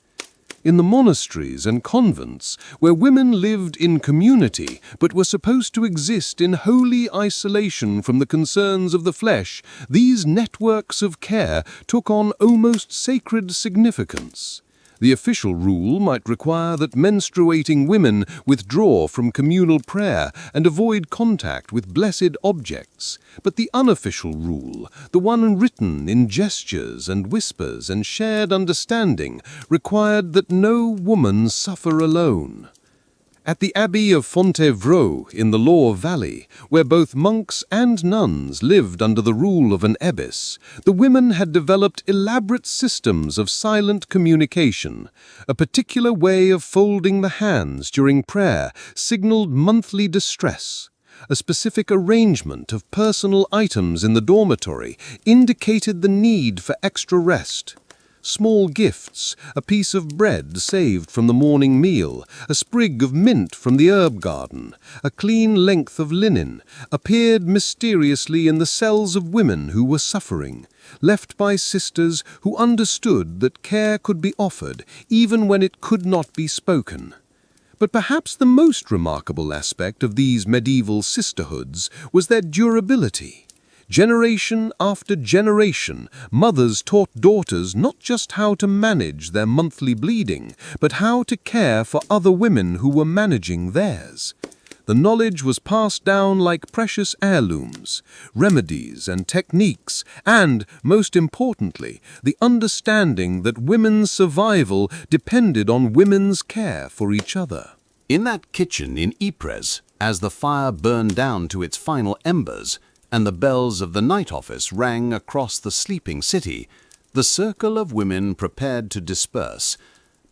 In the monasteries and convents, where women lived in community but were supposed to exist in holy isolation from the concerns of the flesh, these networks of care took on almost sacred significance. The official rule might require that menstruating women withdraw from communal prayer and avoid contact with blessed objects. But the unofficial rule, the one written in gestures and whispers and shared understanding, required that no woman suffer alone. At the Abbey of Fontevraud in the Loire Valley, where both monks and nuns lived under the rule of an abbess, the women had developed elaborate systems of silent communication. A particular way of folding the hands during prayer signaled monthly distress. A specific arrangement of personal items in the dormitory indicated the need for extra rest. Small gifts, a piece of bread saved from the morning meal, a sprig of mint from the herb garden, a clean length of linen, appeared mysteriously in the cells of women who were suffering, left by sisters who understood that care could be offered even when it could not be spoken. But perhaps the most remarkable aspect of these medieval sisterhoods was their durability. Generation after generation, mothers taught daughters not just how to manage their monthly bleeding, but how to care for other women who were managing theirs. The knowledge was passed down like precious heirlooms, remedies and techniques, and, most importantly, the understanding that women's survival depended on women's care for each other. In that kitchen in Ypres, as the fire burned down to its final embers, and the bells of the night office rang across the sleeping city, the circle of women prepared to disperse.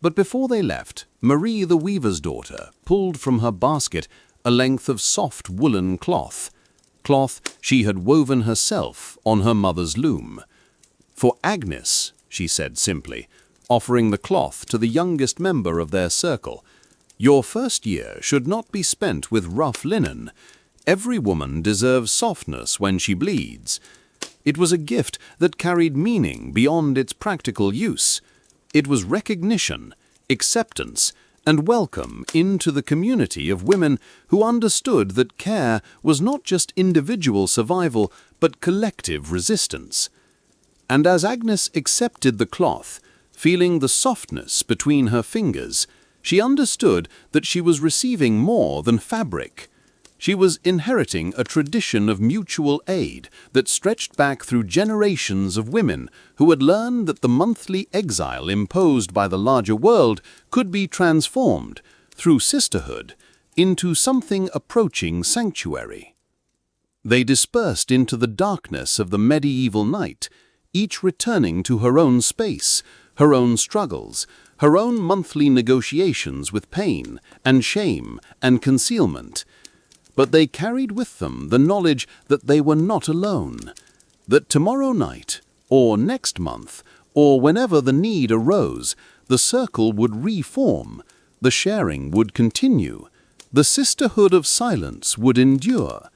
But before they left, Marie the weaver's daughter pulled from her basket a length of soft woolen cloth she had woven herself on her mother's loom. "For Agnes," she said simply, offering the cloth to the youngest member of their circle, "your first year should not be spent with rough linen. Every woman deserves softness when she bleeds." It was a gift that carried meaning beyond its practical use. It was recognition, acceptance, and welcome into the community of women who understood that care was not just individual survival, but collective resistance. And as Agnes accepted the cloth, feeling the softness between her fingers, she understood that she was receiving more than fabric. She was inheriting a tradition of mutual aid that stretched back through generations of women who had learned that the monthly exile imposed by the larger world could be transformed, through sisterhood, into something approaching sanctuary. They dispersed into the darkness of the medieval night, each returning to her own space, her own struggles, her own monthly negotiations with pain and shame and concealment. But they carried with them the knowledge that they were not alone, that tomorrow night, or next month, or whenever the need arose, the circle would reform, the sharing would continue, the sisterhood of silence would endure.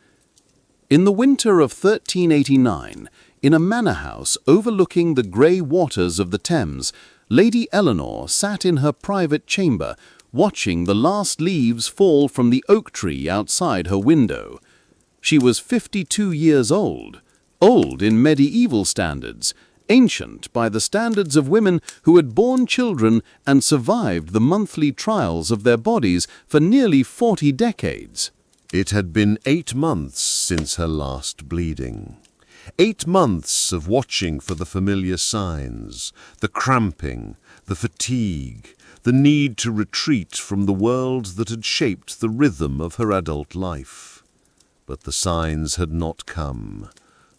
In the winter of 1389, in a manor house overlooking the grey waters of the Thames, Lady Eleanor sat in her private chamber, watching the last leaves fall from the oak tree outside her window. She was 52 years old in medieval standards, ancient by the standards of women who had borne children and survived the monthly trials of their bodies for nearly 40 decades. It had been 8 months since her last bleeding. 8 months of watching for the familiar signs, the cramping, the fatigue, the need to retreat from the world that had shaped the rhythm of her adult life. But the signs had not come.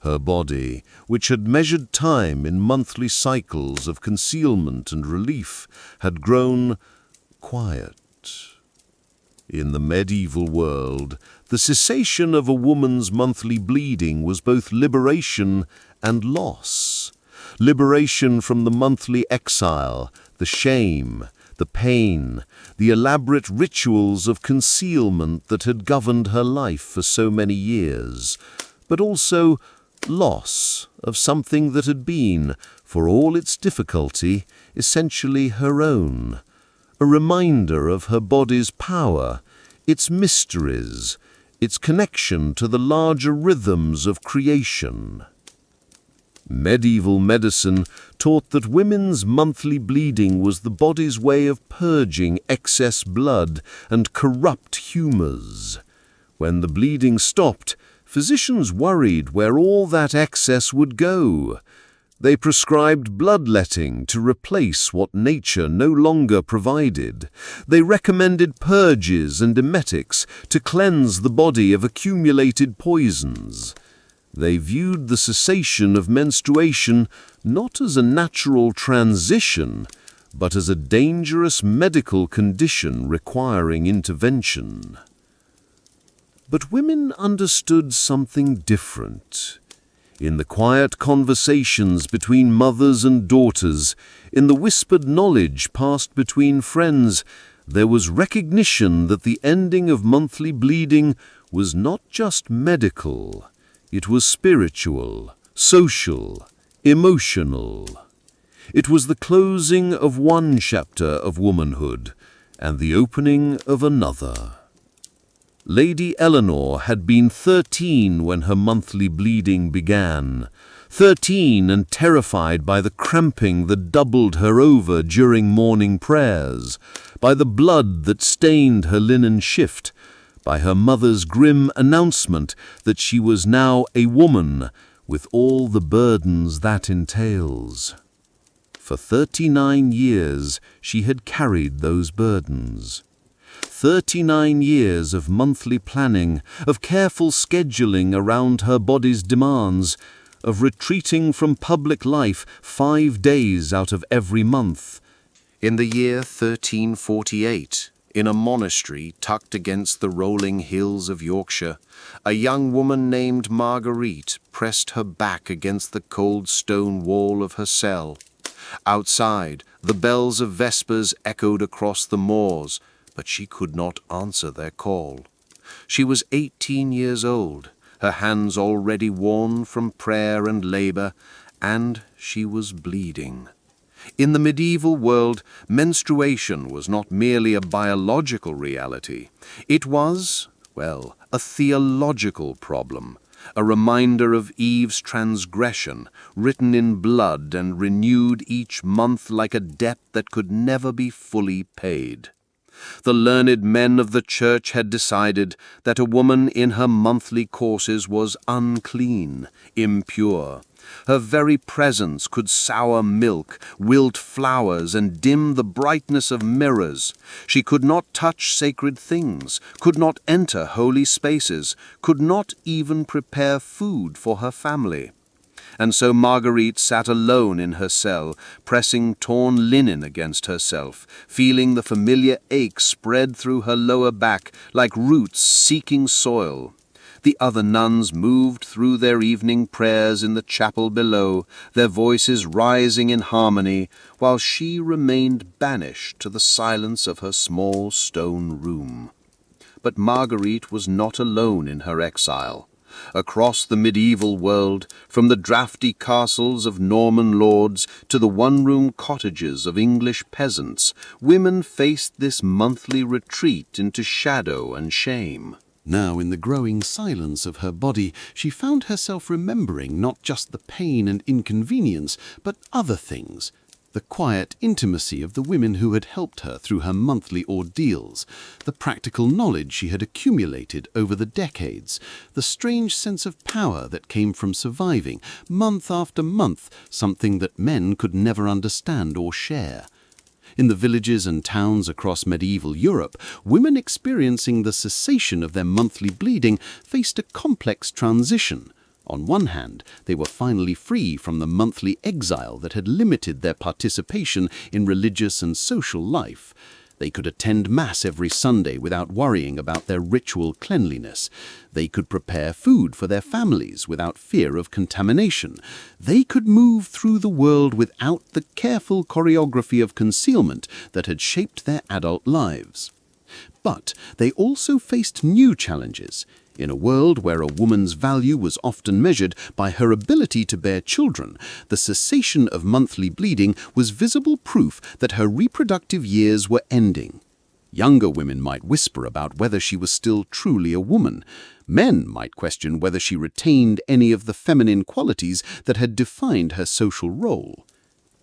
Her body, which had measured time in monthly cycles of concealment and relief, had grown quiet. In the medieval world, the cessation of a woman's monthly bleeding was both liberation and loss. Liberation from the monthly exile, the shame, the pain, the elaborate rituals of concealment that had governed her life for so many years, but also loss of something that had been, for all its difficulty, essentially her own. A reminder of her body's power, its mysteries, its connection to the larger rhythms of creation. Medieval medicine taught that women's monthly bleeding was the body's way of purging excess blood and corrupt humors. When the bleeding stopped, physicians worried where all that excess would go. They prescribed bloodletting to replace what nature no longer provided. They recommended purges and emetics to cleanse the body of accumulated poisons. They viewed the cessation of menstruation not as a natural transition, but as a dangerous medical condition requiring intervention. But women understood something different. In the quiet conversations between mothers and daughters, in the whispered knowledge passed between friends, there was recognition that the ending of monthly bleeding was not just medical. It was spiritual, social, emotional. It was the closing of one chapter of womanhood and the opening of another. Lady Eleanor had been 13 when her monthly bleeding began, 13 and terrified by the cramping that doubled her over during morning prayers, by the blood that stained her linen shift, by her mother's grim announcement that she was now a woman with all the burdens that entails. For 39 years she had carried those burdens. 39 years of monthly planning, of careful scheduling around her body's demands, of retreating from public life 5 days out of every month. In the year 1348, in a monastery tucked against the rolling hills of Yorkshire, a young woman named Marguerite pressed her back against the cold stone wall of her cell. Outside, the bells of vespers echoed across the moors, but she could not answer their call. She was 18 years old, her hands already worn from prayer and labor, and she was bleeding. In the medieval world, menstruation was not merely a biological reality. It was, well, a theological problem, a reminder of Eve's transgression, written in blood and renewed each month like a debt that could never be fully paid. The learned men of the church had decided that a woman in her monthly courses was unclean, impure. Her very presence could sour milk, wilt flowers, and dim the brightness of mirrors. She could not touch sacred things, could not enter holy spaces, could not even prepare food for her family. And so Marguerite sat alone in her cell, pressing torn linen against herself, feeling the familiar ache spread through her lower back like roots seeking soil. The other nuns moved through their evening prayers in the chapel below, their voices rising in harmony, while she remained banished to the silence of her small stone room. But Marguerite was not alone in her exile. Across the medieval world, from the draughty castles of Norman lords to the one-room cottages of English peasants, women faced this monthly retreat into shadow and shame. Now, in the growing silence of her body, she found herself remembering not just the pain and inconvenience, but other things. The quiet intimacy of the women who had helped her through her monthly ordeals, the practical knowledge she had accumulated over the decades, the strange sense of power that came from surviving, month after month, something that men could never understand or share. In the villages and towns across medieval Europe, women experiencing the cessation of their monthly bleeding faced a complex transition. On one hand, they were finally free from the monthly exile that had limited their participation in religious and social life. They could attend Mass every Sunday without worrying about their ritual cleanliness. They could prepare food for their families without fear of contamination. They could move through the world without the careful choreography of concealment that had shaped their adult lives. But they also faced new challenges. In a world where a woman's value was often measured by her ability to bear children, the cessation of monthly bleeding was visible proof that her reproductive years were ending. Younger women might whisper about whether she was still truly a woman. Men might question whether she retained any of the feminine qualities that had defined her social role.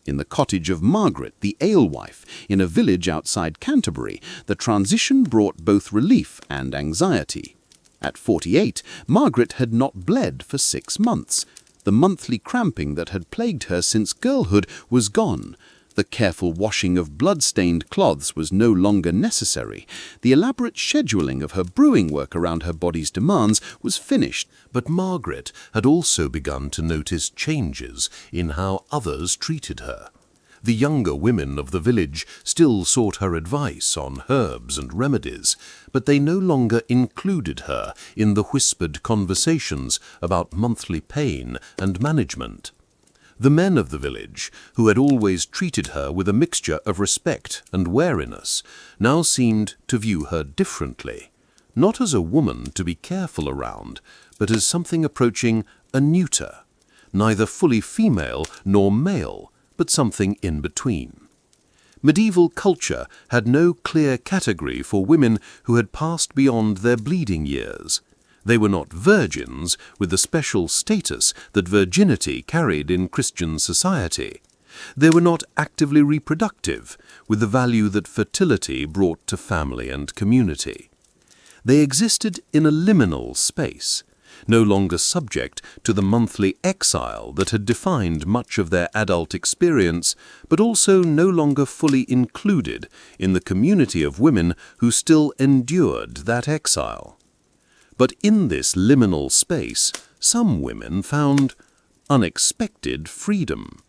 In the cottage of Margaret, the alewife, in a village outside Canterbury, the transition brought both relief and anxiety. At 48, Margaret had not bled for 6 months. The monthly cramping that had plagued her since girlhood was gone. The careful washing of blood-stained cloths was no longer necessary. The elaborate scheduling of her brewing work around her body's demands was finished. But Margaret had also begun to notice changes in how others treated her. The younger women of the village still sought her advice on herbs and remedies, but they no longer included her in the whispered conversations about monthly pain and management. The men of the village, who had always treated her with a mixture of respect and wariness, now seemed to view her differently, not as a woman to be careful around, but as something approaching a neuter, neither fully female nor male, but something in between. Medieval culture had no clear category for women who had passed beyond their bleeding years. They were not virgins with the special status that virginity carried in Christian society. They were not actively reproductive with the value that fertility brought to family and community. They existed in a liminal space, no longer subject to the monthly exile that had defined much of their adult experience, but also no longer fully included in the community of women who still endured that exile. But in this liminal space, some women found unexpected freedom.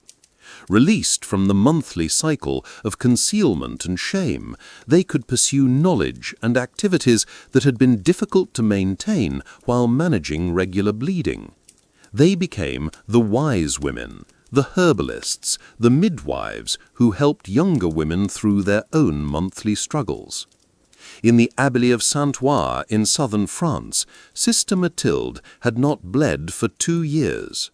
Released from the monthly cycle of concealment and shame, they could pursue knowledge and activities that had been difficult to maintain while managing regular bleeding. They became the wise women, the herbalists, the midwives who helped younger women through their own monthly struggles. In the Abbey of Saint-Ouen in southern France, Sister Mathilde had not bled for 2 years.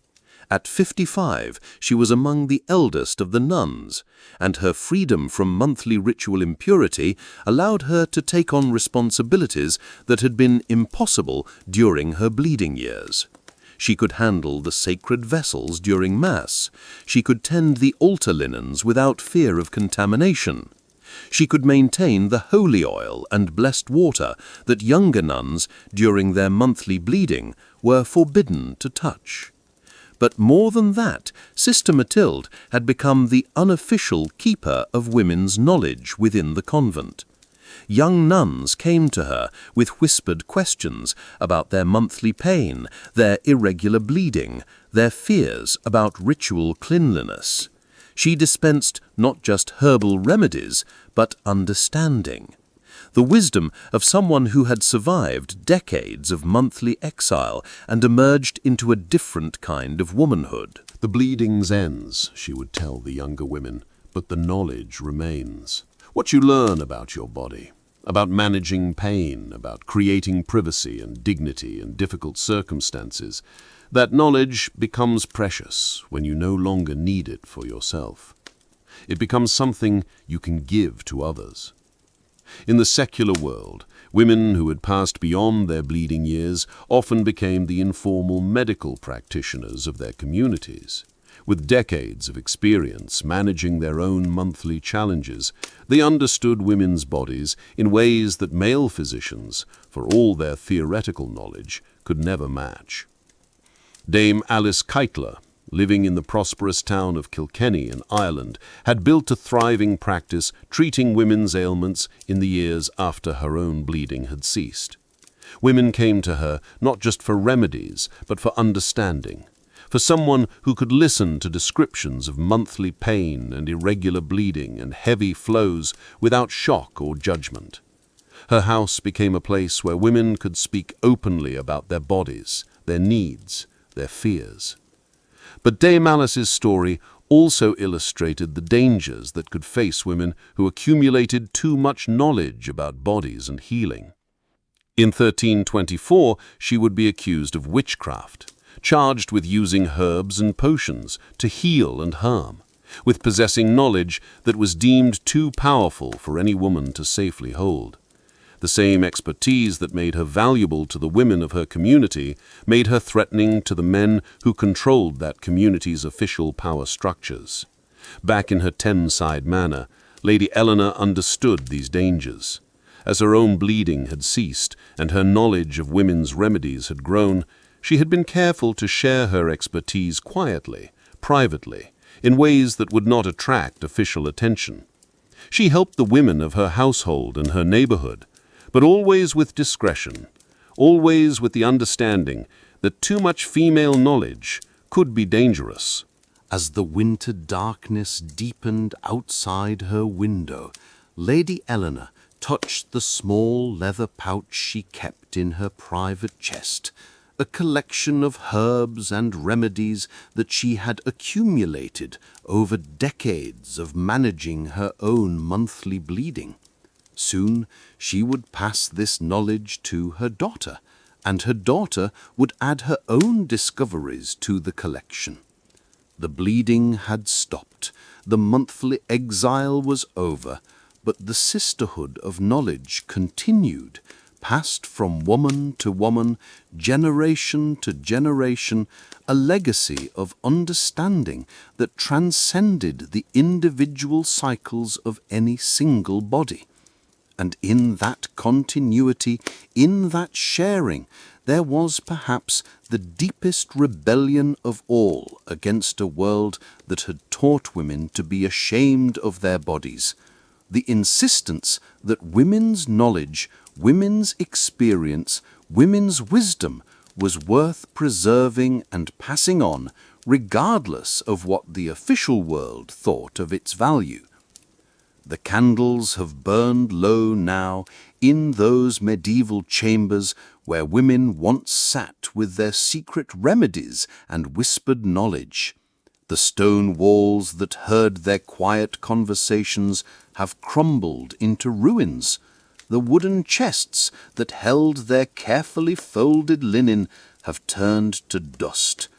At 55, she was among the eldest of the nuns, and her freedom from monthly ritual impurity allowed her to take on responsibilities that had been impossible during her bleeding years. She could handle the sacred vessels during Mass. She could tend the altar linens without fear of contamination. She could maintain the holy oil and blessed water that younger nuns, during their monthly bleeding, were forbidden to touch. But more than that, Sister Mathilde had become the unofficial keeper of women's knowledge within the convent. Young nuns came to her with whispered questions about their monthly pain, their irregular bleeding, their fears about ritual cleanliness. She dispensed not just herbal remedies, but understanding. the wisdom of someone who had survived decades of monthly exile and emerged into a different kind of womanhood. "The bleeding ends," she would tell the younger women, "but the knowledge remains. What you learn about your body, about managing pain, about creating privacy and dignity in difficult circumstances, that knowledge becomes precious when you no longer need it for yourself. It becomes something you can give to others." In the secular world, women who had passed beyond their bleeding years often became the informal medical practitioners of their communities. With decades of experience managing their own monthly challenges, they understood women's bodies in ways that male physicians, for all their theoretical knowledge, could never match. Dame Alice Keitler, living in the prosperous town of Kilkenny in Ireland, had built a thriving practice treating women's ailments in the years after her own bleeding had ceased. Women came to her not just for remedies, but for understanding, for someone who could listen to descriptions of monthly pain and irregular bleeding and heavy flows without shock or judgment. Her house became a place where women could speak openly about their bodies, their needs, their fears. But Dame Alice's story also illustrated the dangers that could face women who accumulated too much knowledge about bodies and healing. In 1324, she would be accused of witchcraft, charged with using herbs and potions to heal and harm, with possessing knowledge that was deemed too powerful for any woman to safely hold. The same expertise that made her valuable to the women of her community made her threatening to the men who controlled that community's official power structures. Back in her Thameside manor, Lady Eleanor understood these dangers. As her own bleeding had ceased and her knowledge of women's remedies had grown, she had been careful to share her expertise quietly, privately, in ways that would not attract official attention. She helped the women of her household and her neighborhood, but always with discretion, always with the understanding that too much female knowledge could be dangerous. As the winter darkness deepened outside her window, Lady Eleanor touched the small leather pouch she kept in her private chest, a collection of herbs and remedies that she had accumulated over decades of managing her own monthly bleeding. Soon she would pass this knowledge to her daughter, and her daughter would add her own discoveries to the collection. The bleeding had stopped, the monthly exile was over, but the sisterhood of knowledge continued, passed from woman to woman, generation to generation, a legacy of understanding that transcended the individual cycles of any single body. And in that continuity, in that sharing, there was perhaps the deepest rebellion of all against a world that had taught women to be ashamed of their bodies, the insistence that women's knowledge, women's experience, women's wisdom was worth preserving and passing on, regardless of what the official world thought of its value. The candles have burned low now in those medieval chambers where women once sat with their secret remedies and whispered knowledge. The stone walls that heard their quiet conversations have crumbled into ruins. The wooden chests that held their carefully folded linen have turned to dust.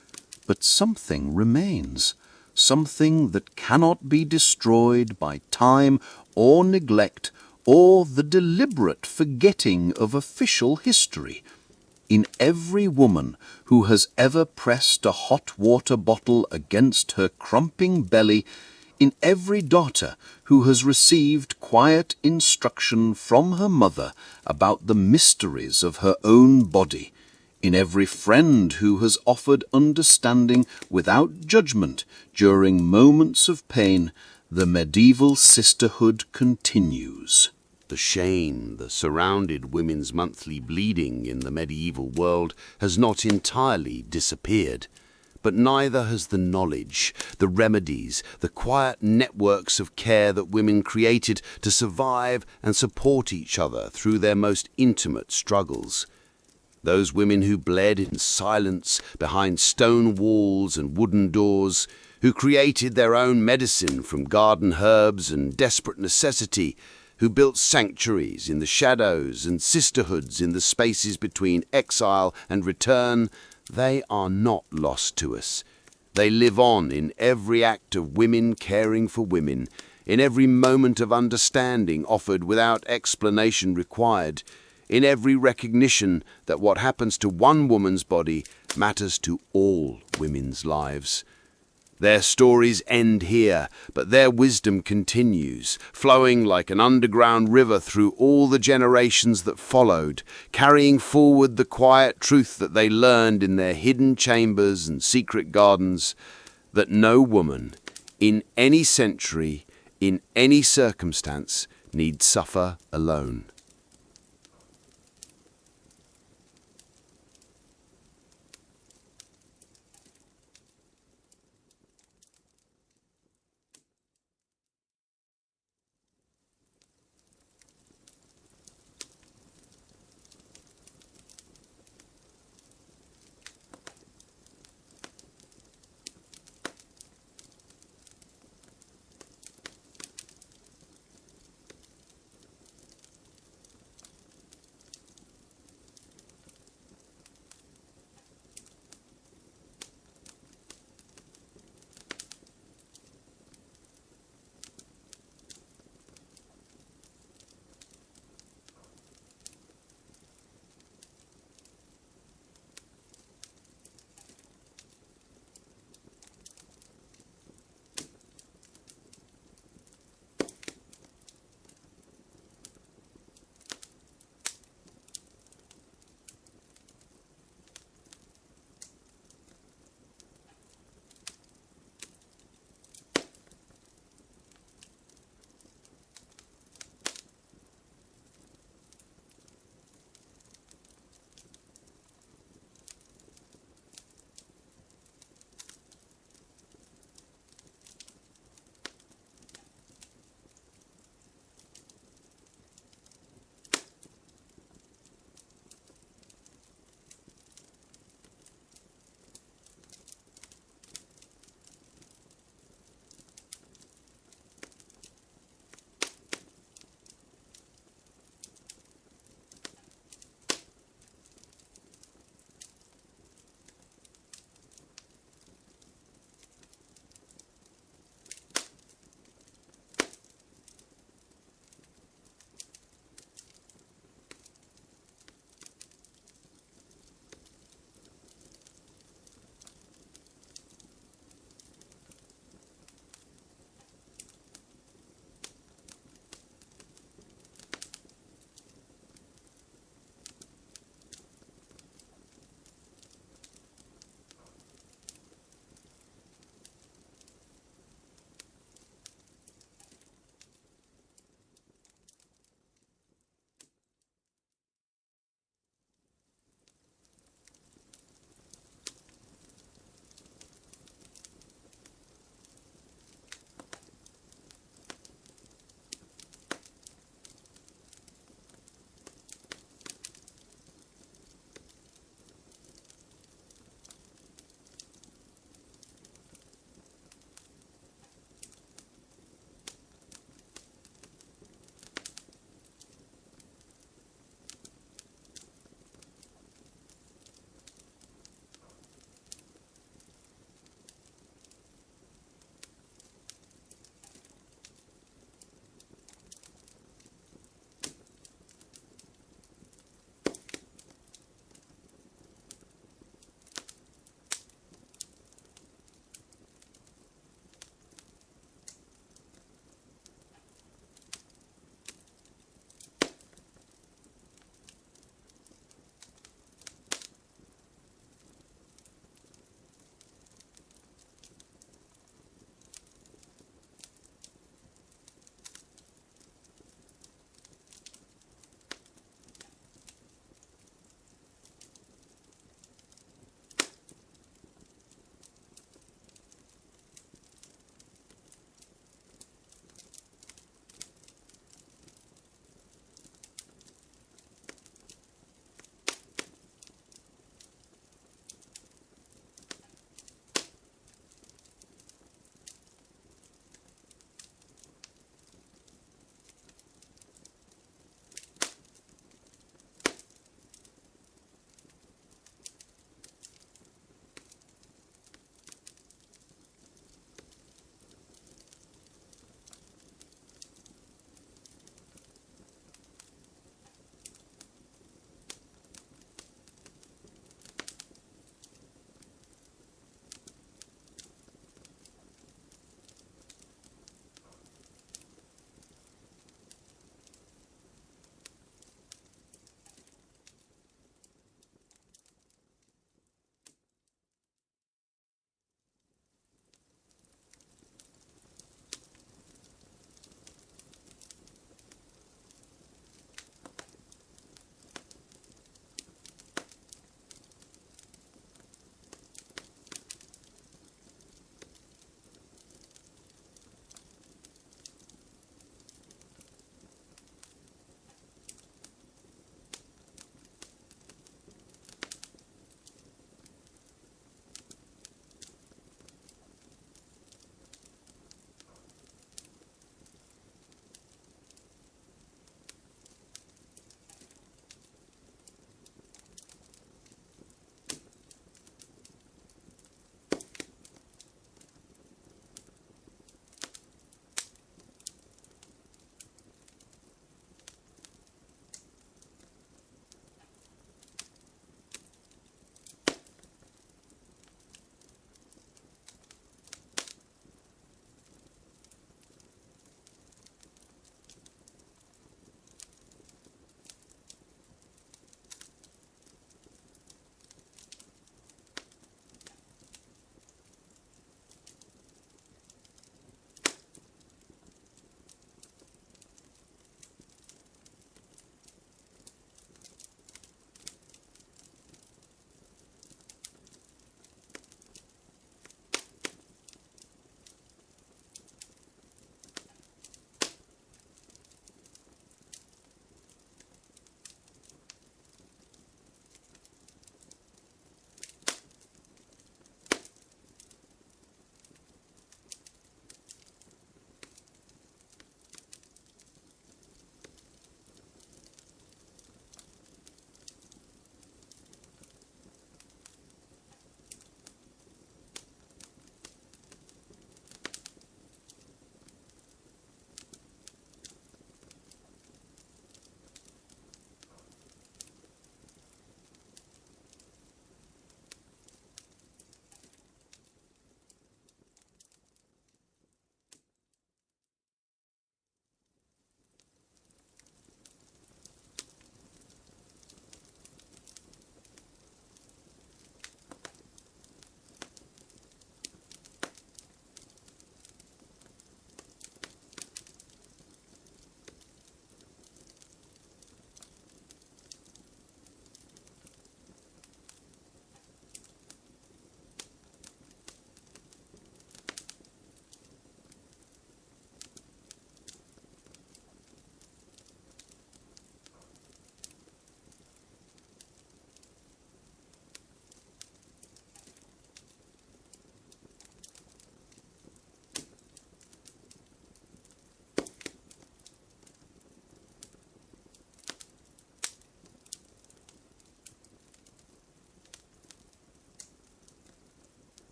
But something remains. Something that cannot be destroyed by time or neglect or the deliberate forgetting of official history. In every woman who has ever pressed a hot water bottle against her crumping belly, in every daughter who has received quiet instruction from her mother about the mysteries of her own body, in every friend who has offered understanding without judgment during moments of pain, the medieval sisterhood continues. The shame that surrounded women's monthly bleeding in the medieval world has not entirely disappeared, But neither has the knowledge, the remedies, the quiet networks of care that women created to survive and support each other through their most intimate struggles. Those women who bled in silence behind stone walls and wooden doors, who created their own medicine from garden herbs and desperate necessity, who built sanctuaries in the shadows and sisterhoods in the spaces between exile and return, they are not lost to us. They live on in every act of women caring for women, in every moment of understanding offered without explanation required, in every recognition that what happens to one woman's body matters to all women's lives. Their stories end here, but their wisdom continues, flowing like an underground river through all the generations that followed, carrying forward the quiet truth that they learned in their hidden chambers and secret gardens, that no woman, in any century, in any circumstance, need suffer alone.